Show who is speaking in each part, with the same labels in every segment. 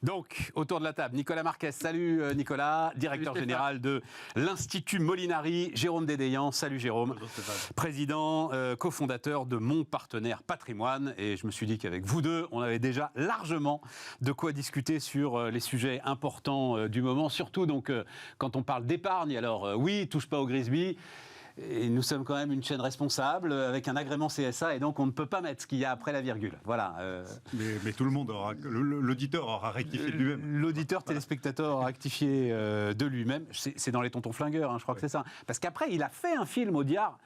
Speaker 1: Donc, autour de la table, Nicolas Marquez. Salut Nicolas, directeur général de l'Institut Molinari. Jérôme Dédéian. Salut Jérôme.
Speaker 2: Bonjour,
Speaker 1: président, cofondateur de Mon Partenaire Patrimoine. Et je me suis dit qu'avec vous deux, on avait déjà largement de quoi discuter sur les sujets importants du moment. Surtout donc quand on parle d'épargne. Alors oui, touche pas au Grisby. Et nous sommes quand même une chaîne responsable avec un agrément CSA et donc on ne peut pas mettre ce qu'il y a après la virgule. Voilà.
Speaker 2: Mais tout le monde aura, l'auditeur aura rectifié de lui-même.
Speaker 1: L'auditeur téléspectateur aura rectifié de lui-même. C'est dans les tontons flingueurs, hein, je crois que c'est ça. Parce qu'après, il a fait un film au Diar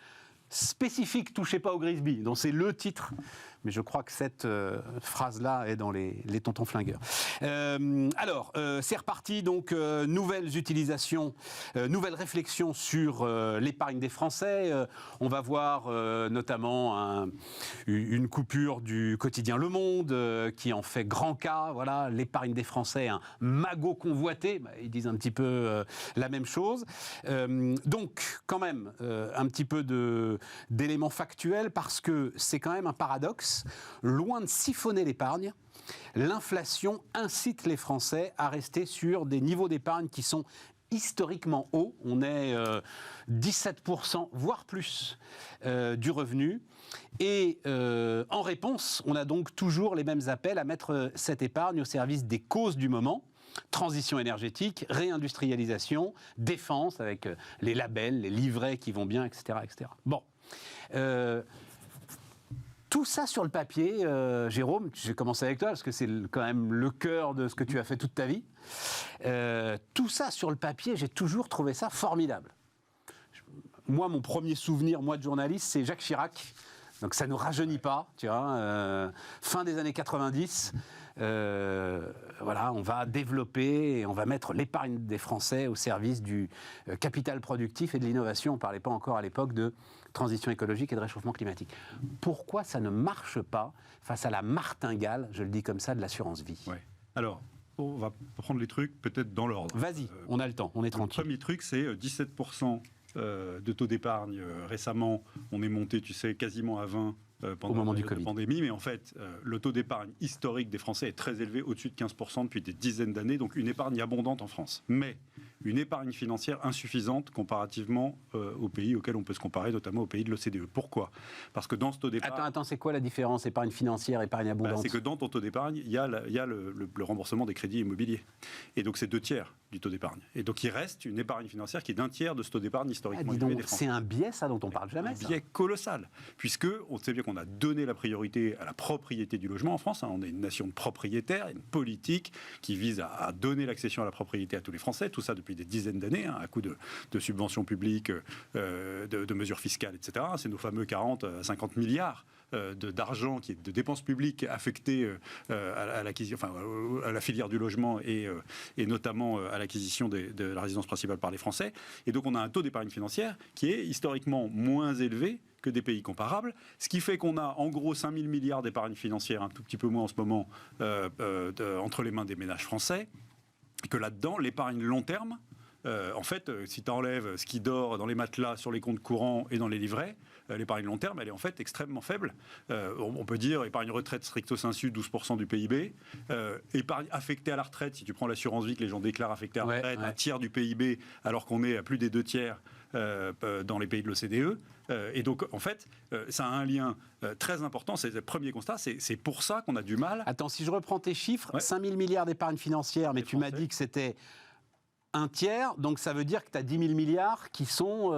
Speaker 1: spécifique, touchez pas au Grisby, dont c'est le titre. Mais je crois que cette phrase-là est dans les tontons flingueurs. Alors, c'est reparti, donc, nouvelles utilisations, nouvelles réflexions sur l'épargne des Français. On va voir notamment une coupure du quotidien Le Monde, qui en fait grand cas. Voilà, l'épargne des Français, un magot convoité. Bah, ils disent un petit peu la même chose. Donc, quand même, un petit peu d'éléments factuels, parce que c'est quand même un paradoxe. Loin de siphonner l'épargne, l'inflation incite les Français à rester sur des niveaux d'épargne qui sont historiquement hauts. On est 17%, voire plus, du revenu. Et en réponse, on a donc toujours les mêmes appels à mettre cette épargne au service des causes du moment. Transition énergétique, réindustrialisation, défense, avec les labels, les livrets qui vont bien, etc. etc. Bon. Tout ça sur le papier, Jérôme, je vais commencer avec toi, parce que c'est quand même le cœur de ce que tu as fait toute ta vie. Tout ça sur le papier, j'ai toujours trouvé ça formidable. Moi, mon premier souvenir, moi, de journaliste, c'est Jacques Chirac. Donc ça ne nous rajeunit pas, tu vois. Fin des années 90, voilà, on va développer et on va mettre l'épargne des Français au service du capital productif et de l'innovation. On ne parlait pas encore à l'époque de transition écologique et de réchauffement climatique. Pourquoi ça ne marche pas face à la martingale, je le dis comme ça, de l'assurance vie ?
Speaker 2: Ouais. Alors, on va prendre les trucs peut-être dans l'ordre.
Speaker 1: Vas-y, on a le temps, on est tranquille.
Speaker 2: Le premier truc, c'est 17% de taux d'épargne. Récemment, on est monté, tu sais, quasiment à 20 pendant
Speaker 1: au moment
Speaker 2: la
Speaker 1: du Covid.
Speaker 2: pandémie, mais en fait, le taux d'épargne historique des Français est très élevé, au-dessus de 15% depuis des dizaines d'années, donc une épargne abondante en France. Mais une épargne financière insuffisante comparativement aux pays auxquels on peut se comparer, notamment aux pays de l'OCDE. Pourquoi ? Parce que dans ce taux d'épargne...
Speaker 1: Attends, c'est quoi la différence, épargne financière, épargne abondante ?
Speaker 2: C'est que dans ton taux d'épargne, il y a le remboursement des crédits immobiliers. Et donc, c'est 2/3 du taux d'épargne. Et donc, il reste une épargne financière qui est d'1/3 de ce taux d'épargne historiquement élevé des Français.
Speaker 1: C'est un biais, ça, dont on ne parle jamais.
Speaker 2: Un biais colossal. Puisque, on sait bien qu'on a donné la priorité à la propriété du logement en France. On est une nation de propriétaires, une politique qui vise à donner l'accession à la propriété à tous les Français. Tout ça depuis des dizaines d'années, à coup de subventions publiques, de mesures fiscales, etc. C'est nos fameux 40 à 50 milliards d'argent, de dépenses publiques affectées à la filière du logement et notamment à l'acquisition de la résidence principale par les Français. Et donc on a un taux d'épargne financière qui est historiquement moins élevé que des pays comparables, ce qui fait qu'on a en gros 5 000 milliards d'épargne financière, un tout petit peu moins en ce moment, entre les mains des ménages français, et que là-dedans, l'épargne long terme, en fait, si tu enlèves ce qui dort dans les matelas, sur les comptes courants et dans les livrets, l'épargne long terme, elle est en fait extrêmement faible. On peut dire épargne retraite stricto sensu, 12% du PIB. Épargne affectée à la retraite, si tu prends l'assurance vie que les gens déclarent affectée à la retraite, un tiers du PIB, alors qu'on est à plus des 2/3 dans les pays de l'OCDE. Et donc, en fait, ça a un lien très important. C'est le premier constat. C'est pour ça qu'on a du mal.
Speaker 1: Attends, si je reprends tes chiffres, 5 000 milliards d'épargne financière, mais tu m'as dit que c'était 1/3, donc ça veut dire que tu as 10 000 milliards qui sont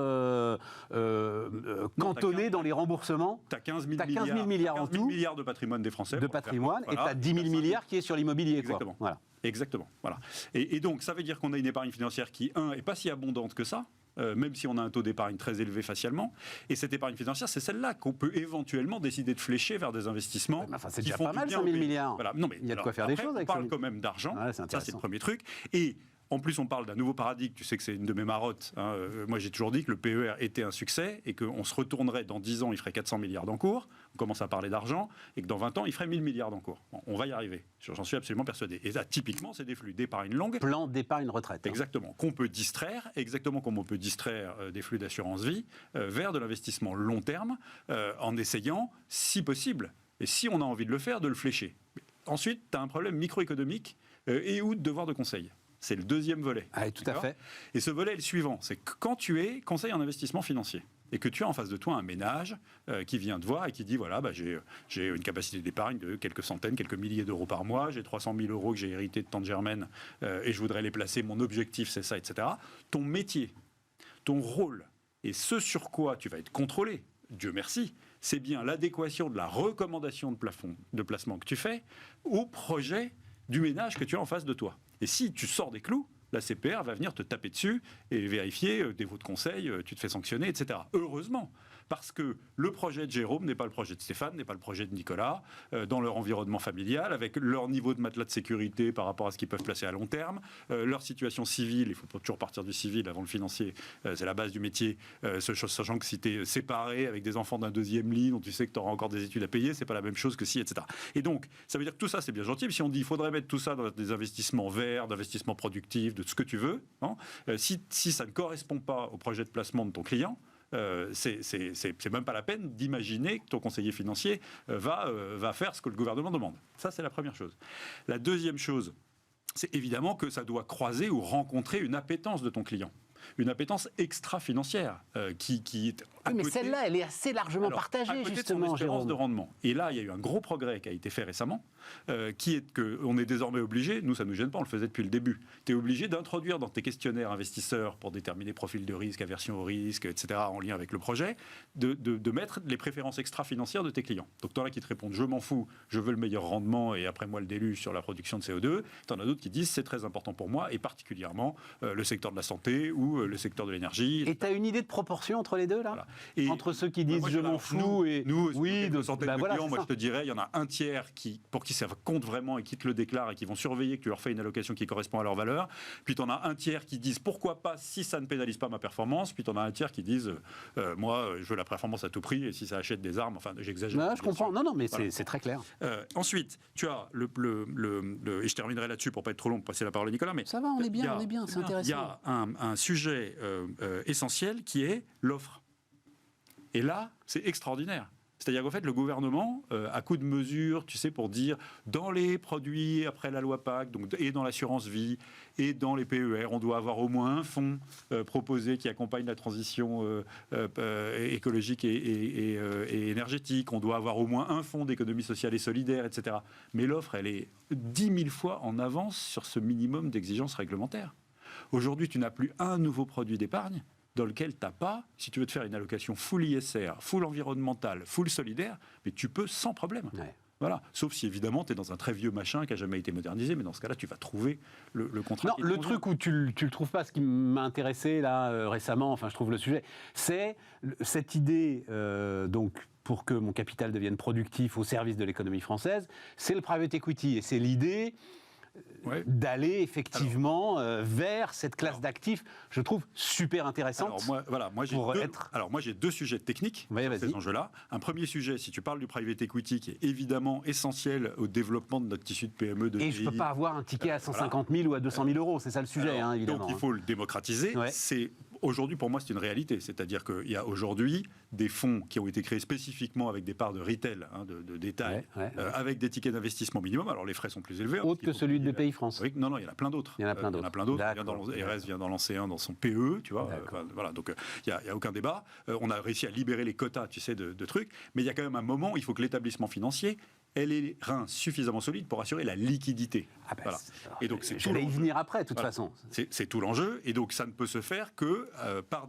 Speaker 1: cantonnés dans les remboursements.
Speaker 2: Tu as 15 000
Speaker 1: milliards en tout.
Speaker 2: Milliards de patrimoine des Français.
Speaker 1: De patrimoine, voilà, et tu as 10 000 milliards qui est sur l'immobilier.
Speaker 2: Exactement.
Speaker 1: Quoi. Voilà.
Speaker 2: Exactement. Voilà. Et donc, ça veut dire qu'on a une épargne financière qui, n'est pas si abondante que ça. Même si on a un taux d'épargne très élevé facialement. Et cette épargne financière, c'est celle-là qu'on peut éventuellement décider de flécher vers des investissements.
Speaker 1: C'est déjà pas mal, 5 000 milliards.
Speaker 2: Voilà. Non, mais,
Speaker 1: il y a de quoi faire des choses avec ça.
Speaker 2: On parle quand même d'argent.
Speaker 1: Ouais,
Speaker 2: ça, c'est le premier truc. Et en plus, on parle d'un nouveau paradigme. Tu sais que c'est une de mes marottes. Moi, j'ai toujours dit que le PER était un succès et qu'on se retournerait dans 10 ans, il ferait 400 milliards d'encours. On commence à parler d'argent. Et que dans 20 ans, il ferait 1000 milliards d'encours. Bon, on va y arriver. J'en suis absolument persuadé. Et là, typiquement, c'est des flux d'épargne longue.
Speaker 1: Plan d'épargne retraite.
Speaker 2: Exactement. Qu'on peut distraire, exactement comme on peut distraire des flux d'assurance vie, vers de l'investissement long terme, en essayant, si possible, et si on a envie de le faire, de le flécher. Ensuite, tu as un problème microéconomique et ou de devoir de conseil. C'est le deuxième volet.
Speaker 1: Ah, tout à fait.
Speaker 2: Et ce volet est le suivant, c'est que quand tu es conseiller en investissement financier, et que tu as en face de toi un ménage qui vient te voir et qui dit, voilà, j'ai une capacité d'épargne de quelques centaines, quelques milliers d'euros par mois, j'ai 300 000 euros que j'ai hérité de tante Germaine et je voudrais les placer, mon objectif c'est ça, etc. Ton métier, ton rôle et ce sur quoi tu vas être contrôlé, Dieu merci, c'est bien l'adéquation de la recommandation de placement que tu fais au projet du ménage que tu as en face de toi. Et si tu sors des clous, la CPR va venir te taper dessus et vérifier défaut de conseil, tu te fais sanctionner, etc. Heureusement, parce que le projet de Jérôme n'est pas le projet de Stéphane, n'est pas le projet de Nicolas, dans leur environnement familial, avec leur niveau de matelas de sécurité par rapport à ce qu'ils peuvent placer à long terme, leur situation civile, il faut toujours partir du civil avant le financier, c'est la base du métier, sachant que si tu es séparé avec des enfants d'un deuxième lit, dont tu sais que tu auras encore des études à payer, c'est pas la même chose que si, etc. Et donc, ça veut dire que tout ça, c'est bien gentil, mais si on dit qu'il faudrait mettre tout ça dans des investissements verts, d'investissements productifs, de ce que tu veux, hein, si ça ne correspond pas au projet de placement de ton client, c'est même pas la peine d'imaginer que ton conseiller financier va faire ce que le gouvernement demande. Ça, c'est la première chose. La deuxième chose, c'est évidemment que ça doit croiser ou rencontrer une appétence de ton client. Une appétence extra-financière qui est à
Speaker 1: mais
Speaker 2: côté,
Speaker 1: celle-là, elle est assez largement partagée,
Speaker 2: à côté
Speaker 1: justement,
Speaker 2: de son espérance
Speaker 1: Jérôme.
Speaker 2: de rendement. Et là, il y a eu un gros progrès qui a été fait récemment, qui est qu'on est désormais obligé, nous ça ne nous gêne pas, on le faisait depuis le début, tu es obligé d'introduire dans tes questionnaires investisseurs pour déterminer profil de risque, aversion au risque, etc., en lien avec le projet, de mettre les préférences extra-financières de tes clients. Donc tu en as qui te répondent, je m'en fous, je veux le meilleur rendement et après moi le déluge sur la production de CO2. Tu en as d'autres qui disent, c'est très important pour moi, et particulièrement le secteur de la santé ou le secteur de l'énergie.
Speaker 1: Et tu as une idée de proportion entre les deux, là,
Speaker 2: voilà. Et
Speaker 1: entre ceux qui disent
Speaker 2: moi,
Speaker 1: je m'en fous et...
Speaker 2: nous,
Speaker 1: oui,
Speaker 2: de centaines de clients, moi
Speaker 1: ça.
Speaker 2: je te dirais, il y en a un tiers pour qui ça compte vraiment et qui te le déclarent et qui vont surveiller que tu leur fais une allocation qui correspond à leur valeur. Puis tu en as un tiers qui disent pourquoi pas si ça ne pénalise pas ma performance. Puis tu en as un tiers qui disent moi je veux la performance à tout prix et si ça achète des armes, enfin j'exagère.
Speaker 1: Non, je comprends. Non, mais
Speaker 2: voilà.
Speaker 1: c'est très clair.
Speaker 2: Ensuite, tu as et je terminerai là-dessus pour pas être trop long, pour passer la parole à Nicolas. Mais
Speaker 1: ça va, on est bien, c'est intéressant.
Speaker 2: Il y a un sujet essentiel qui est l'offre. Et là, c'est extraordinaire. C'est-à-dire qu'en fait, le gouvernement, à coup de mesures, tu sais, pour dire, dans les produits après la loi PAC, donc, et dans l'assurance vie, et dans les PER, on doit avoir au moins un fonds proposé qui accompagne la transition écologique et énergétique. On doit avoir au moins un fonds d'économie sociale et solidaire, etc. Mais l'offre, elle est 10 000 fois en avance sur ce minimum d'exigences réglementaires. Aujourd'hui, tu n'as plus un nouveau produit d'épargne dans lequel tu n'as pas, si tu veux te faire une allocation full ISR, full environnemental, full solidaire, mais tu peux sans problème.
Speaker 1: Ouais.
Speaker 2: Voilà. Sauf si évidemment tu es dans un très vieux machin qui n'a jamais été modernisé, mais dans ce cas-là, tu vas trouver le contrat.
Speaker 1: Non, le truc où tu le trouves pas, ce qui m'a intéressé là récemment, enfin je trouve le sujet, c'est cette idée donc pour que mon capital devienne productif au service de l'économie française, c'est le private equity et c'est l'idée d'aller effectivement vers cette classe d'actifs, je trouve super intéressante.
Speaker 2: Alors moi j'ai deux sujets techniques sur ces enjeux-là. Un premier sujet, si tu parles du private equity, qui est évidemment essentiel au développement de notre tissu de PME de
Speaker 1: et je ne peux pas avoir un ticket à 150 000 ou à 200 000 euros, c'est ça le sujet, évidemment.
Speaker 2: Donc il faut le démocratiser. Aujourd'hui, pour moi, c'est une réalité. C'est-à-dire qu'il y a aujourd'hui des fonds qui ont été créés spécifiquement avec des parts de retail, de détail, avec des tickets d'investissement minimum. Alors, les frais sont plus élevés.
Speaker 1: Autre que celui de BPI France.
Speaker 2: Oui, non, il y en a plein d'autres.
Speaker 1: Il y en a plein d'autres.
Speaker 2: RS vient d'en lancer un dans son PE, tu vois. Voilà, donc, il n'y a aucun débat. On a réussi à libérer les quotas, tu sais, de trucs. Mais il y a quand même un moment où il faut que l'établissement financier ait les reins suffisamment solides pour assurer la liquidité.
Speaker 1: Voilà.
Speaker 2: Et donc, c'est
Speaker 1: je vais y venir après, de toute façon.
Speaker 2: C'est tout l'enjeu. Et donc, ça ne peut se faire que par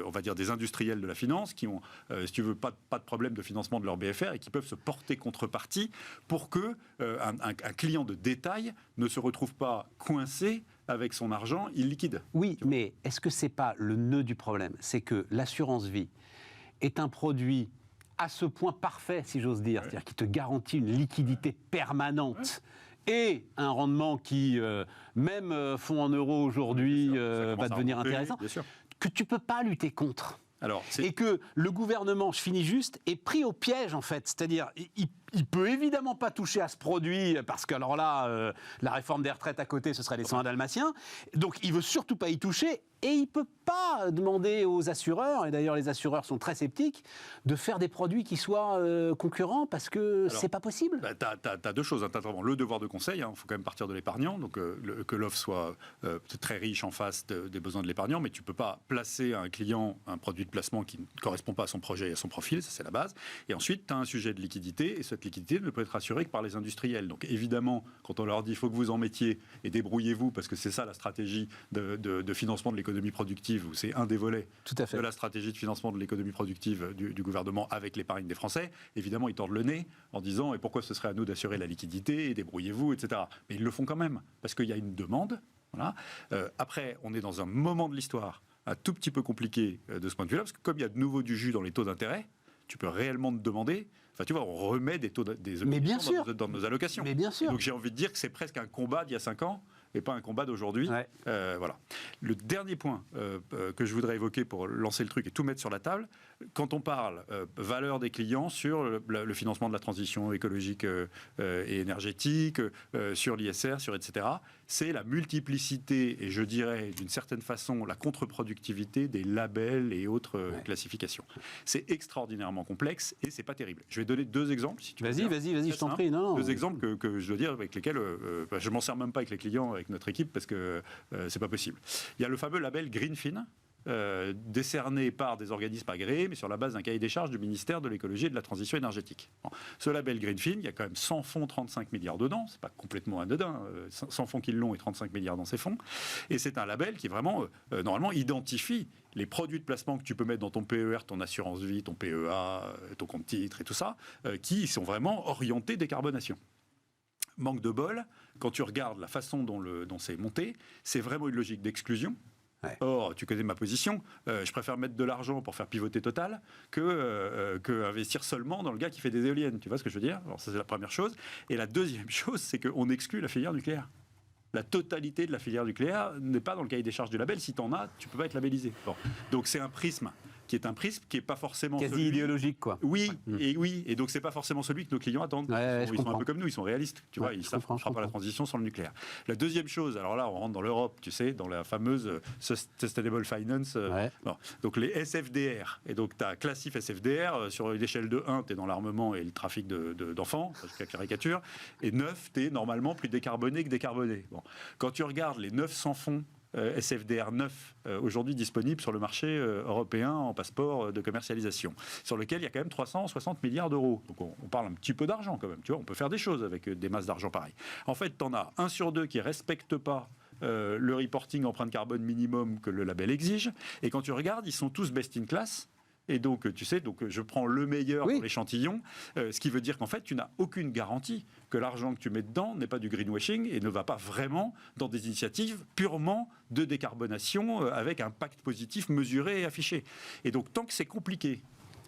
Speaker 2: on va dire des industriels de la finance qui ont, si tu veux, pas de problème de financement de leur BFR et qui peuvent se porter contrepartie pour que un client de détail ne se retrouve pas coincé avec son argent illiquide.
Speaker 1: Oui, mais est-ce que c'est pas le nœud du problème? C'est que l'assurance vie est un produit à ce point parfait, si j'ose dire, c'est-à-dire qui te garantit une liquidité permanente et un rendement qui, même fonds en euros aujourd'hui, va devenir intéressant, que tu ne peux pas lutter contre. Et que le gouvernement, je finis juste, est pris au piège, en fait. C'est-à-dire, il peut évidemment pas toucher à ce produit parce que alors là, la réforme des retraites à côté, ce serait les 101 dalmatiens. Donc il veut surtout pas y toucher. Et il ne peut pas demander aux assureurs, et d'ailleurs les assureurs sont très sceptiques, de faire des produits qui soient concurrents parce que c'est pas possible.
Speaker 2: Tu as deux choses. Tu as vraiment le devoir de conseil, il faut quand même partir de l'épargnant, donc que l'offre soit très riche en face des besoins de l'épargnant, mais tu ne peux pas placer à un client un produit de placement qui ne correspond pas à son projet et à son profil, ça c'est la base. Et ensuite, tu as un sujet de liquidité, et cette liquidité ne peut être assurée que par les industriels. Donc évidemment, quand on leur dit il faut que vous en mettiez et débrouillez-vous, parce que c'est ça la stratégie de financement de l'économie productive, où c'est un des volets de la stratégie de financement de l'économie productive du gouvernement avec l'épargne des Français, évidemment ils tordent le nez en disant et pourquoi ce serait à nous d'assurer la liquidité, et débrouillez-vous, etc. Mais ils le font quand même, parce qu'il y a une demande. Voilà. Après, on est dans un moment de l'histoire un tout petit peu compliqué de ce point de vue-là, parce que comme il y a de nouveau du jus dans les taux d'intérêt, tu peux réellement te demander... Enfin, tu vois, on remet des taux des obligations dans nos allocations.
Speaker 1: Mais bien sûr.
Speaker 2: Donc j'ai envie de dire que c'est presque un combat d'il y a 5 ans et pas un combat d'aujourd'hui.
Speaker 1: Ouais.
Speaker 2: Voilà. Le dernier point que je voudrais évoquer pour lancer le truc et tout mettre sur la table, quand on parle valeur des clients sur le financement de la transition écologique et énergétique, sur l'ISR, sur etc., c'est la multiplicité et je dirais d'une certaine façon la contre-productivité des labels et autres classifications. C'est extraordinairement complexe et c'est pas terrible. Je vais donner 2 exemples. Si tu
Speaker 1: vas-y, je t'en prie.
Speaker 2: 2 exemples que je dois dire avec lesquels je m'en sers même pas avec les clients, avec notre équipe, parce que c'est pas possible. Il y a le fameux label Greenfin, décerné par des organismes agréés, mais sur la base d'un cahier des charges du ministère de l'écologie et de la transition énergétique. Bon. Ce label Greenfin, il y a quand même 100 fonds, 35 milliards dedans, c'est pas complètement anodin, 100 fonds qui l'ont et 35 milliards dans ces fonds, et c'est un label qui vraiment, normalement, identifie les produits de placement que tu peux mettre dans ton PER, ton assurance vie, ton PEA, ton compte titre et tout ça, qui sont vraiment orientés décarbonation. Manque de bol, quand tu regardes la façon dont c'est monté, c'est vraiment une logique d'exclusion. Ouais. Or, tu connais ma position, je préfère mettre de l'argent pour faire pivoter Total que investir seulement dans le gars qui fait des éoliennes. Tu vois ce que je veux dire? Alors ça, c'est la première chose. Et la deuxième chose, c'est qu'on exclut la filière nucléaire. La totalité de la filière nucléaire n'est pas dans le cahier des charges du label. Si tu en as, tu ne peux pas être labellisé. Bon. Donc c'est un prisme qui n'est pas forcément
Speaker 1: quasi idéologique, quoi.
Speaker 2: Oui, et donc c'est pas forcément celui que nos clients attendent. Ils sont un peu comme nous, ils sont réalistes, tu vois, ils savent qu'on ne fera pas la transition sans le nucléaire. La deuxième chose, alors là on rentre dans l'Europe, tu sais, dans la fameuse Sustainable Finance, bon, donc les SFDR, et donc tu as classif SFDR, sur une échelle de 1, tu es dans l'armement et le trafic d'enfants, c'est la caricature, et 9, tu es normalement plus décarboné que décarboné. Bon. Quand tu regardes les 900 fonds SFDR 9 aujourd'hui disponible sur le marché européen en passeport de commercialisation, sur lequel il y a quand même 360 milliards d'euros. Donc on parle un petit peu d'argent quand même, tu vois, on peut faire des choses avec des masses d'argent pareilles. En fait, tu en as 1 sur 2 qui ne respectent pas le reporting empreinte carbone minimum que le label exige, et quand tu regardes, ils sont tous best in class. Et donc, tu sais, je prends le meilleur dans l'échantillon, ce qui veut dire qu'en fait, tu n'as aucune garantie que l'argent que tu mets dedans n'est pas du greenwashing et ne va pas vraiment dans des initiatives purement de décarbonation avec un impact positif mesuré et affiché. Et donc, tant que c'est compliqué,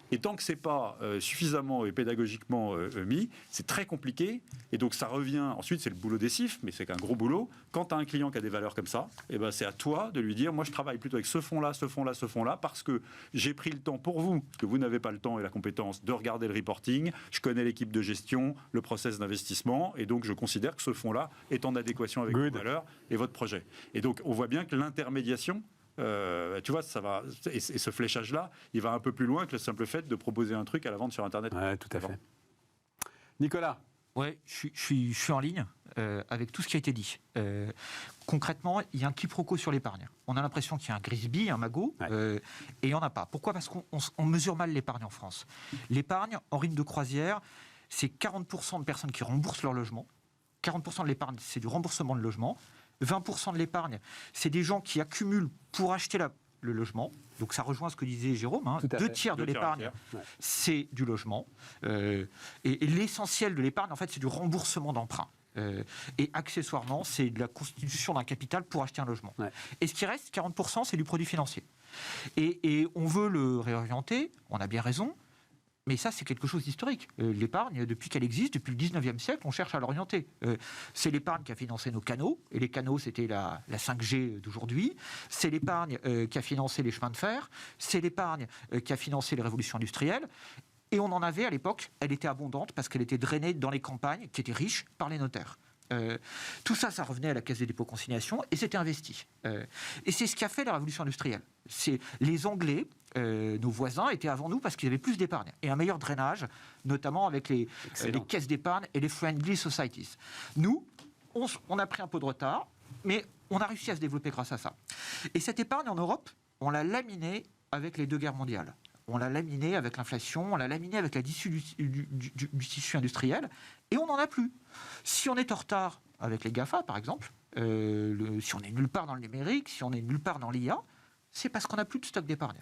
Speaker 2: et tant que c'est pas suffisamment et pédagogiquement mis, c'est très compliqué. Et donc ça revient, ensuite c'est le boulot des CIF, mais c'est qu'un gros boulot. Quand tu as un client qui a des valeurs comme ça, eh ben, c'est à toi de lui dire, moi je travaille plutôt avec ce fonds-là, ce fonds-là, ce fonds-là, parce que j'ai pris le temps pour vous, parce que vous n'avez pas le temps et la compétence de regarder le reporting, je connais l'équipe de gestion, le process d'investissement, et donc je considère que ce fonds-là est en adéquation avec vos valeurs et votre projet. Et donc on voit bien que l'intermédiation, tu vois, ça va, et ce fléchage-là, il va un peu plus loin que le simple fait de proposer un truc à la vente sur Internet.
Speaker 1: Ouais, tout à fait. Nicolas.
Speaker 3: Ouais, je suis en ligne avec tout ce qui a été dit. Concrètement, il y a un quiproquo sur l'épargne. On a l'impression qu'il y a un Grisby, un magot, et il n'y en a pas. Pourquoi ? Parce qu'on mesure mal l'épargne en France. L'épargne, en rythme de croisière, c'est 40% de personnes qui remboursent leur logement. 40% de l'épargne, c'est du remboursement de logement. 20% de l'épargne, c'est des gens qui accumulent pour acheter le logement. Donc ça rejoint ce que disait Jérôme. 2 tiers de l'épargne, c'est du logement. Et l'essentiel de l'épargne, en fait, c'est du remboursement d'emprunt. Et accessoirement, c'est de la constitution d'un capital pour acheter un logement. Ouais. Et ce qui reste, 40%, c'est du produit financier. Et on veut le réorienter, on a bien raison. Mais ça, c'est quelque chose d'historique. L'épargne, depuis qu'elle existe, depuis le 19e siècle, on cherche à l'orienter. C'est l'épargne qui a financé nos canaux, et les canaux, c'était la 5G d'aujourd'hui. C'est l'épargne qui a financé les chemins de fer. C'est l'épargne qui a financé les révolutions industrielles. Et on en avait à l'époque, elle était abondante parce qu'elle était drainée dans les campagnes qui étaient riches par les notaires. Tout ça, ça revenait à la Caisse des dépôts consignation et c'était investi. Et c'est ce qui a fait la révolution industrielle. C'est les Anglais, nos voisins, étaient avant nous parce qu'ils avaient plus d'épargne et un meilleur drainage, notamment avec les caisses d'épargne et les friendly societies. Nous, on a pris un peu de retard, mais on a réussi à se développer grâce à ça. Et cette épargne en Europe, on l'a laminée avec les 2 guerres mondiales. On l'a laminé avec l'inflation, on l'a laminé avec la dissolution du tissu industriel, et on n'en a plus. Si on est en retard avec les GAFA, par exemple, si on est nulle part dans le numérique, si on est nulle part dans l'IA, c'est parce qu'on n'a plus de stock d'épargne.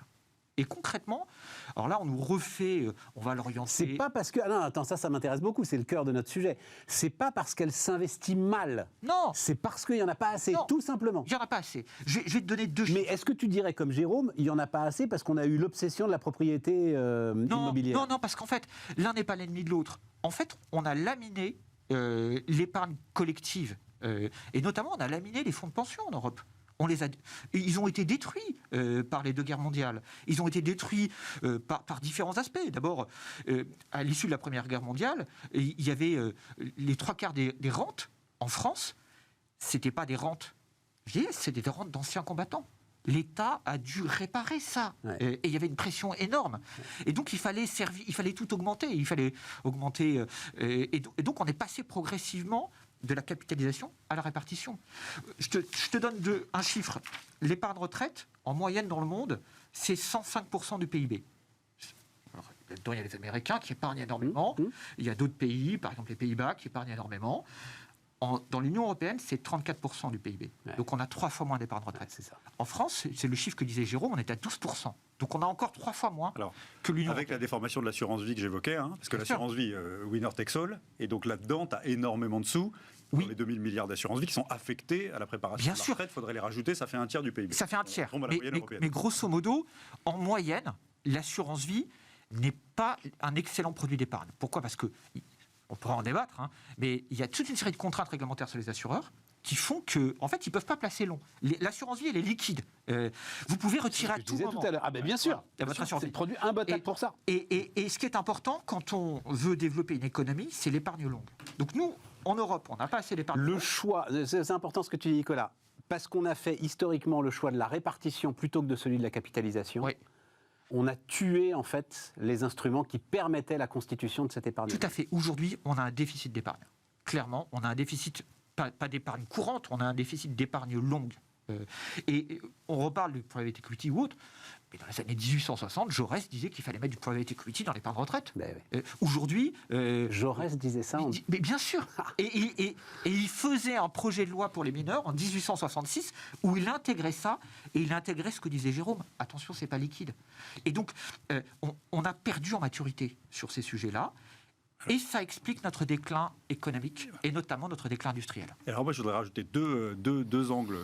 Speaker 3: Et concrètement, alors là, on nous refait, on va l'orienter...
Speaker 1: C'est pas parce que... Ah non, attends, ça m'intéresse beaucoup, c'est le cœur de notre sujet. C'est pas parce qu'elle s'investit mal.
Speaker 3: Non.
Speaker 1: C'est parce qu'il n'y en a pas assez,
Speaker 3: Non.
Speaker 1: tout simplement.
Speaker 3: Il n'y en a pas assez. Je vais te donner 2 chiffres.
Speaker 1: Mais est-ce que tu dirais, comme Jérôme, il n'y en a pas assez parce qu'on a eu l'obsession de la propriété immobilière?
Speaker 3: Non, parce qu'en fait, l'un n'est pas l'ennemi de l'autre. En fait, on a laminé l'épargne collective. Et notamment, on a laminé les fonds de pension en Europe. Ils ont été détruits par les 2 guerres mondiales. Ils ont été détruits par différents aspects. D'abord, à l'issue de la Première Guerre mondiale, il y avait les 3/4 des rentes en France. C'était pas des rentes vieilles, c'était des rentes d'anciens combattants. L'État a dû réparer ça.
Speaker 1: Ouais.
Speaker 3: Et il y avait une pression énorme. Et donc, il fallait tout augmenter. Il fallait augmenter. Et donc, on est passé progressivement de la capitalisation à la répartition. Je te donne un chiffre. L'épargne retraite, en moyenne dans le monde, c'est 105% du PIB. Alors, là-dedans, il y a les Américains qui épargnent énormément. Il y a d'autres pays, par exemple les Pays-Bas, qui épargnent énormément. Dans l'Union européenne, c'est 34% du PIB. Ouais. Donc on a 3 fois moins d'épargne retraite.
Speaker 1: C'est ça.
Speaker 3: En France, c'est le chiffre que disait Jérôme, on est à 12%. Donc on a encore 3 fois moins que l'Union
Speaker 2: européenne. Avec la déformation de l'assurance vie que j'évoquais, parce que l'assurance vie, winner takes all, et donc là-dedans, tu as énormément de sous. Oui. Les 2000 milliards d'assurance vie qui sont affectés à la préparation de la retraite, il faudrait les rajouter, ça fait 1/3 du PIB.
Speaker 3: Ça fait 1/3. Mais grosso modo, en moyenne, l'assurance vie n'est pas un excellent produit d'épargne. Pourquoi ? Parce que, on pourra en débattre, mais il y a toute une série de contraintes réglementaires sur les assureurs qui font qu'en fait, ils ne peuvent pas placer long. L'assurance vie, elle est liquide. Vous pouvez retirer à tout moment.
Speaker 1: Tout à l'heure. Ah ben bien sûr, c'est le produit imbattable pour ça.
Speaker 3: Et ce qui est important, quand on veut développer une économie, c'est l'épargne longue. Donc nous, en Europe, on n'a pas assez d'épargne longue.
Speaker 1: Le choix, c'est important ce que tu dis, Nicolas, parce qu'on a fait historiquement le choix de la répartition plutôt que de celui de la capitalisation. Oui. On a tué, en fait, les instruments qui permettaient la constitution de cette épargne.
Speaker 3: Tout à fait. Aujourd'hui, on a un déficit d'épargne. Clairement, on a un déficit, pas d'épargne courante, on a un déficit d'épargne longue. Et on reparle du private equity ou autre, mais dans les années 1860, Jaurès disait qu'il fallait mettre du private equity dans l'épargne retraite.
Speaker 1: Ben oui.
Speaker 3: Aujourd'hui...
Speaker 1: Jaurès disait ça.
Speaker 3: Mais bien sûr. Et il faisait un projet de loi pour les mineurs en 1866 où il intégrait ça, et il intégrait ce que disait Jérôme. Attention, c'est pas liquide. Et donc, on a perdu en maturité sur ces sujets-là. Et ça explique notre déclin économique, et notamment notre déclin industriel.
Speaker 2: Alors moi, je voudrais rajouter deux angles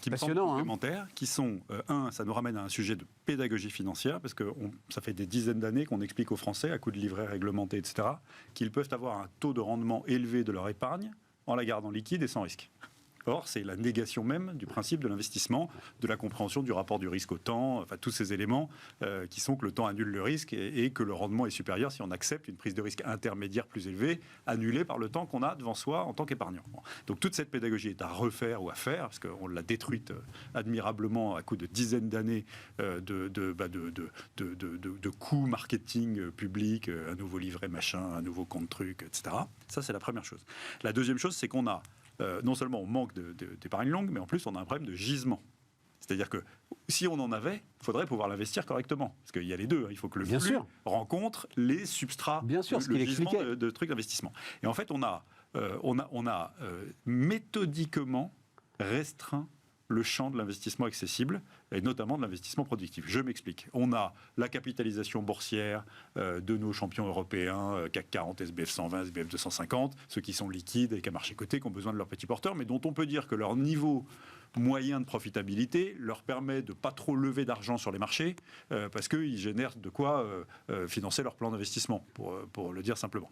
Speaker 2: qui me semblent complémentaires, qui sont, un, ça nous ramène à un sujet de pédagogie financière, parce que ça fait des dizaines d'années qu'on explique aux Français, à coups de livrets réglementés, etc., qu'ils peuvent avoir un taux de rendement élevé de leur épargne en la gardant liquide et sans risque. Or, c'est la négation même du principe de l'investissement, de la compréhension du rapport du risque au temps, enfin tous ces éléments qui sont que le temps annule le risque et que le rendement est supérieur si on accepte une prise de risque intermédiaire plus élevée, annulée par le temps qu'on a devant soi en tant qu'épargnant. Donc toute cette pédagogie est à refaire ou à faire, parce qu'on l'a détruite admirablement à coup de dizaines d'années de coûts marketing public, un nouveau livret machin, un nouveau compte truc, etc. Ça, c'est la première chose. La deuxième chose, c'est qu'on a non seulement on manque d'épargne longue, mais en plus on a un problème de gisement. C'est-à-dire que si on en avait, il faudrait pouvoir l'investir correctement. Parce qu'il y a les deux. Il faut que le flux rencontre les substrats,
Speaker 1: le gisement
Speaker 2: de trucs d'investissement. Et en fait, on a méthodiquement restreint le champ de l'investissement accessible, et notamment de l'investissement productif. Je m'explique. On a la capitalisation boursière de nos champions européens, CAC 40, SBF 120, SBF 250, ceux qui sont liquides et qui à marché coté, qui ont besoin de leurs petits porteurs, mais dont on peut dire que leur niveau moyen de profitabilité leur permet de ne pas trop lever d'argent sur les marchés, parce qu'ils génèrent de quoi financer leur plan d'investissement, pour le dire simplement.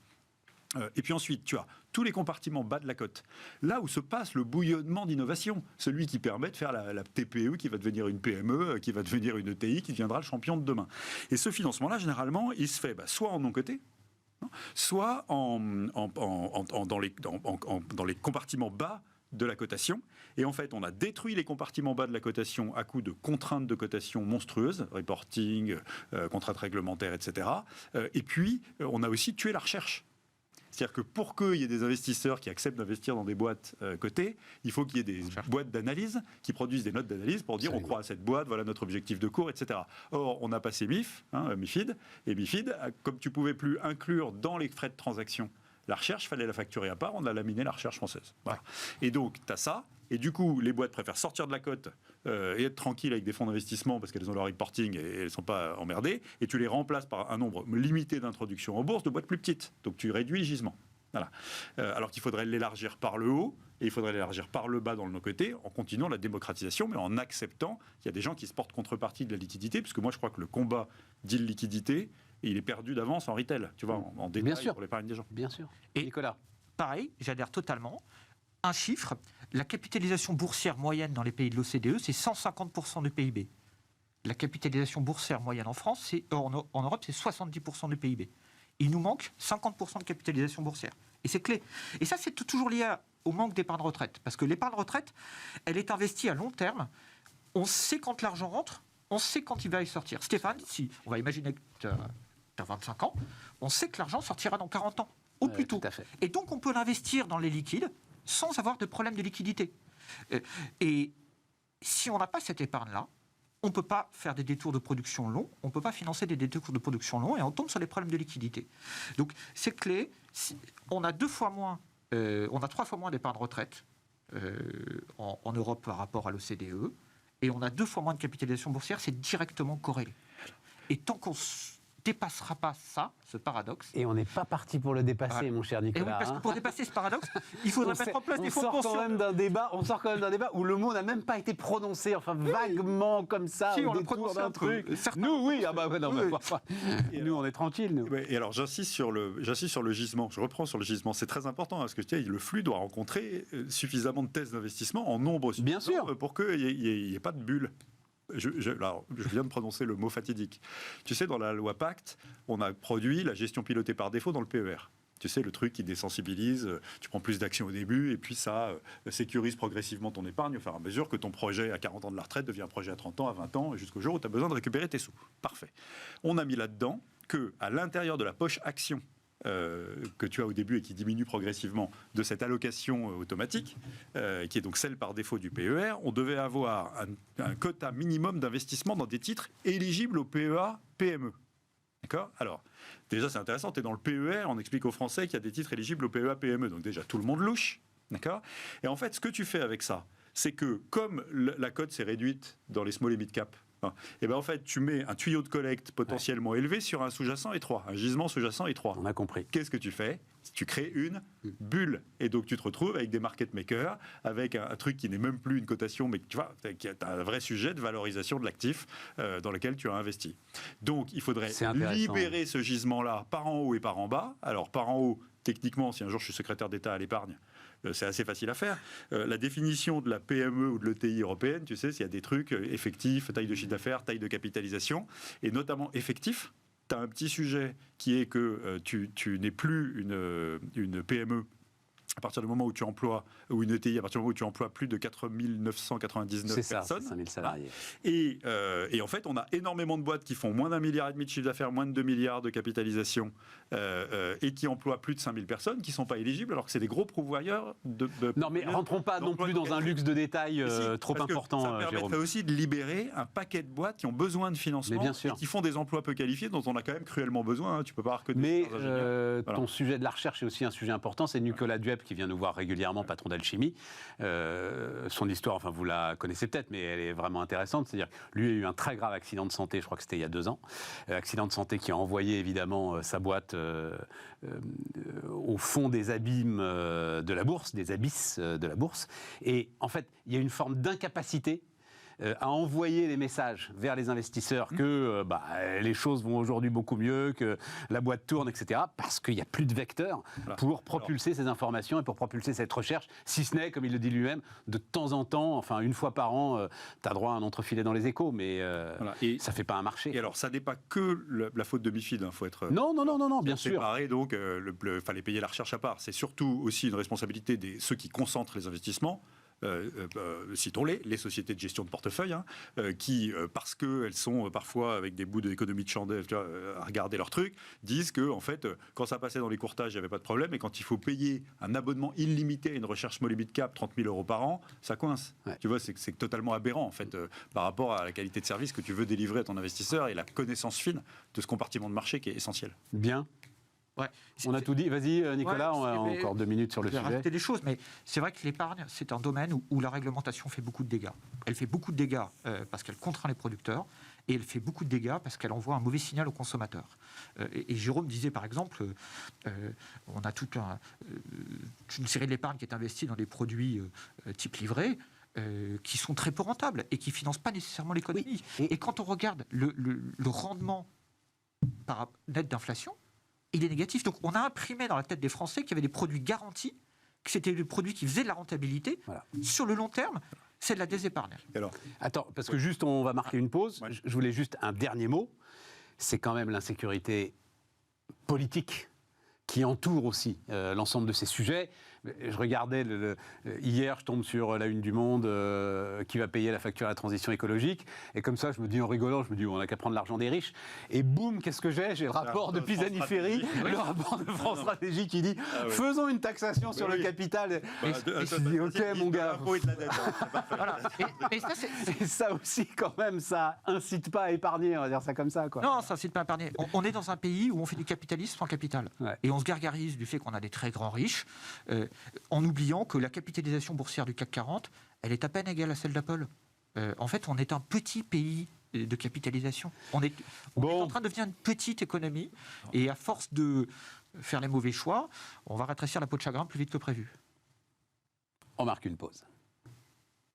Speaker 2: Et puis ensuite, tu as tous les compartiments bas de la côte, là où se passe le bouillonnement d'innovation, celui qui permet de faire la TPE qui va devenir une PME, qui va devenir une ETI, qui deviendra le champion de demain. Et ce financement-là, généralement, il se fait soit en non-coté, soit dans les compartiments bas de la cotation. Et en fait, on a détruit les compartiments bas de la cotation à coup de contraintes de cotation monstrueuses, reporting, contraintes réglementaires, etc. Et puis, on a aussi tué la recherche. C'est-à-dire que pour qu'il y ait des investisseurs qui acceptent d'investir dans des boîtes cotées, il faut qu'il y ait des boîtes d'analyse qui produisent des notes d'analyse pour dire on croit à cette boîte, voilà notre objectif de cours, etc. Or, on a passé MiFID, et MiFID, comme tu ne pouvais plus inclure dans les frais de transaction la recherche, il fallait la facturer à part, on a laminé la recherche française. Voilà. Et donc, tu as ça, et du coup, les boîtes préfèrent sortir de la cote et être tranquilles avec des fonds d'investissement parce qu'elles ont leur reporting et elles ne sont pas emmerdées, et tu les remplaces par un nombre limité d'introductions en bourse de boîtes plus petites. Donc, tu réduis le gisement. Voilà. Alors qu'il faudrait l'élargir par le haut et il faudrait l'élargir par le bas dans le non-coté en continuant la démocratisation, mais en acceptant qu'il y a des gens qui se portent contrepartie de la liquidité, puisque moi, je crois que le combat d'illiquidité, il est perdu d'avance en retail, tu vois, en détail pour l'épargne des gens.
Speaker 1: Bien sûr.
Speaker 3: Et
Speaker 1: Nicolas.
Speaker 3: Pareil, j'adhère totalement. Un chiffre, la capitalisation boursière moyenne dans les pays de l'OCDE, c'est 150% du PIB. La capitalisation boursière moyenne en France, en Europe, c'est 70% du PIB. Il nous manque 50% de capitalisation boursière. Et c'est clé. Et ça, c'est toujours lié au manque d'épargne retraite. Parce que l'épargne retraite, elle est investie à long terme. On sait quand l'argent rentre, on sait quand il va y sortir. Stéphane, si on va imaginer que tu as 25 ans, on sait que l'argent sortira dans 40 ans, au plus tôt.
Speaker 1: Tout à fait.
Speaker 3: Et donc, on peut l'investir dans les liquides sans avoir de problème de liquidité. Et si on n'a pas cette épargne-là, on ne peut pas faire des détours de production longs, on ne peut pas financer des détours de production longs et on tombe sur des problèmes de liquidité. Donc, c'est clé. On a 3 fois moins d'épargne retraite en Europe par rapport à l'OCDE et on a 2 fois moins de capitalisation boursière, c'est directement corrélé. Et tant qu'on dépassera pas ça, ce paradoxe.
Speaker 1: Et on n'est pas parti pour le dépasser, mon cher Nicolas.
Speaker 3: Et oui, parce que pour dépasser ce paradoxe, il faudrait mettre en place des fonds de pension.
Speaker 1: On sort quand même d'un débat où le mot n'a même pas été prononcé, enfin vaguement comme ça,
Speaker 3: si,
Speaker 1: au détour d'un truc.
Speaker 3: Nous,
Speaker 1: oui, nous, on est tranquilles, nous.
Speaker 2: Et alors, j'insiste sur le gisement. Je reprends sur le gisement. C'est très important parce que le flux doit rencontrer suffisamment de thèses d'investissement en nombre suffisant.
Speaker 1: Bien sûr.
Speaker 2: Pour qu'il n'y ait pas de bulle. Je viens de prononcer le mot fatidique. Tu sais, dans la loi Pacte, on a produit la gestion pilotée par défaut dans le PER. Tu sais, le truc qui désensibilise, tu prends plus d'actions au début et puis ça sécurise progressivement ton épargne au fur et à mesure que ton projet à 40 ans de la retraite devient un projet à 30 ans, à 20 ans, jusqu'au jour où tu as besoin de récupérer tes sous. Parfait. On a mis là-dedans qu'à l'intérieur de la poche action que tu as au début et qui diminue progressivement de cette allocation automatique, qui est donc celle par défaut du PER, on devait avoir un quota minimum d'investissement dans des titres éligibles au PEA PME. D'accord ? Alors, déjà, c'est intéressant, tu es dans le PER, on explique aux Français qu'il y a des titres éligibles au PEA PME, donc déjà, tout le monde louche. D'accord ? Et en fait, ce que tu fais avec ça, c'est que comme la cote s'est réduite dans les small et mid cap, et ben en fait, tu mets un tuyau de collecte potentiellement élevé sur un sous-jacent étroit, un gisement sous-jacent étroit.
Speaker 1: On a compris.
Speaker 2: Qu'est-ce que tu fais ? Tu crées une bulle. Et donc, tu te retrouves avec des market makers, avec un truc qui n'est même plus une cotation, mais tu vois, tu as un vrai sujet de valorisation de l'actif dans lequel tu as investi. Donc, il faudrait libérer ce gisement-là par en haut et par en bas. Alors, par en haut, techniquement, si un jour je suis secrétaire d'État à l'épargne, c'est assez facile à faire. La définition de la PME ou de l'ETI européenne, tu sais, s'il y a des trucs effectifs, taille de chiffre d'affaires, taille de capitalisation, et notamment effectif, tu as un petit sujet qui est que tu n'es plus une PME à partir du moment où tu emploies, ou une ETI, à partir du moment où tu emploies plus de 4 999 personnes.
Speaker 1: C'est 5 000 salariés.
Speaker 2: Et en fait, on a énormément de boîtes qui font moins d'1,5 milliard de chiffre d'affaires, moins de 2 milliards de capitalisation, et qui emploient plus de 5 000 personnes, qui ne sont pas éligibles, alors que c'est des gros pourvoyeurs de
Speaker 1: non, mais rentrons pas non plus dans un luxe de détails trop important,
Speaker 2: ça permettrait
Speaker 1: Jérôme.
Speaker 2: aussi de libérer un paquet de boîtes qui ont besoin de financement et qui font des emplois peu qualifiés, dont on a quand même cruellement besoin. Hein. Tu peux pas avoir que des
Speaker 1: ingénieurs. Voilà. Ton sujet de la recherche est aussi un sujet important. C'est Nicolas Duep qui vient nous voir régulièrement, patron d'Alchimie. Son histoire, enfin vous la connaissez peut-être, mais elle est vraiment intéressante. C'est-à-dire que lui a eu un très grave accident de santé, je crois que c'était il y a 2 ans. Accident de santé qui a envoyé évidemment sa boîte au fond des abîmes de la bourse, des abysses de la bourse. Et en fait, il y a une forme d'incapacité à envoyer les messages vers les investisseurs que les choses vont aujourd'hui beaucoup mieux, que la boîte tourne, etc. Parce qu'il n'y a plus de vecteurs pour propulser ces informations et pour propulser cette recherche, si ce n'est, comme il le dit lui-même, de temps en temps, enfin une fois par an, tu as droit à un entrefilet dans les Échos, mais ça ne fait pas un marché.
Speaker 2: Et alors, ça n'est pas que la faute de MiFID, il faut être...
Speaker 1: Non, bien sûr.
Speaker 2: Séparé, donc, il fallait payer la recherche à part. C'est surtout aussi une responsabilité de ceux qui concentrent les investissements. Citons-les, les sociétés de gestion de portefeuille, qui, parce qu'elles sont parfois avec des bouts d'économie de chandelle à regarder leurs trucs, disent que en fait, quand ça passait dans les courtages, il n'y avait pas de problème, et quand il faut payer un abonnement illimité à une recherche small et mid cap, 30 000 € par an, ça coince. Ouais. Tu vois, c'est totalement aberrant en fait, par rapport à la qualité de service que tu veux délivrer à ton investisseur et la connaissance fine de ce compartiment de marché qui est essentiel.
Speaker 1: Bien.
Speaker 3: Ouais.
Speaker 1: On a tout dit. Vas-y, Nicolas, on a encore 2 minutes sur le sujet. Je vais
Speaker 3: rajouter des choses, mais c'est vrai que l'épargne, c'est un domaine où la réglementation fait beaucoup de dégâts. Elle fait beaucoup de dégâts parce qu'elle contraint les producteurs, et elle fait beaucoup de dégâts parce qu'elle envoie un mauvais signal aux consommateurs. Et Jérôme disait, par exemple, on a toute une série de l'épargne qui est investie dans des produits type livret, qui sont très peu rentables et qui ne financent pas nécessairement l'économie. Oui. Et quand on regarde le rendement net d'inflation, il est négatif. Donc on a imprimé dans la tête des Français qu'il y avait des produits garantis, que c'était des produits qui faisaient de la rentabilité. Voilà. Sur le long terme, c'est de la désépargne.
Speaker 1: Alors, attends, parce que juste on va marquer une pause. Ouais. Je voulais juste un dernier mot. C'est quand même l'insécurité politique qui entoure aussi l'ensemble de ces sujets. Je regardais, hier, je tombe sur la une du Monde qui va payer la facture à la transition écologique. Et comme ça, je me dis en rigolant, on n'a qu'à prendre l'argent des riches. Et boum, qu'est-ce que j'ai le rapport de Pisani-Ferry, le rapport de France Stratégie qui dit faisons une taxation sur le capital. Je dis ok, mon gars. Et ça aussi, quand même, ça incite pas à épargner, on va dire ça comme ça. Quoi.
Speaker 3: Non, ça incite pas à épargner. On est dans un pays où on fait du capitalisme sans capital. Ouais. Et on se gargarise du fait qu'on a des très grands riches. En oubliant que la capitalisation boursière du CAC 40, elle est à peine égale à celle d'Apple. En fait, on est un petit pays de capitalisation. On est en train de devenir une petite économie, et à force de faire les mauvais choix, on va rétrécir la peau de chagrin plus vite que prévu.
Speaker 1: On marque une pause.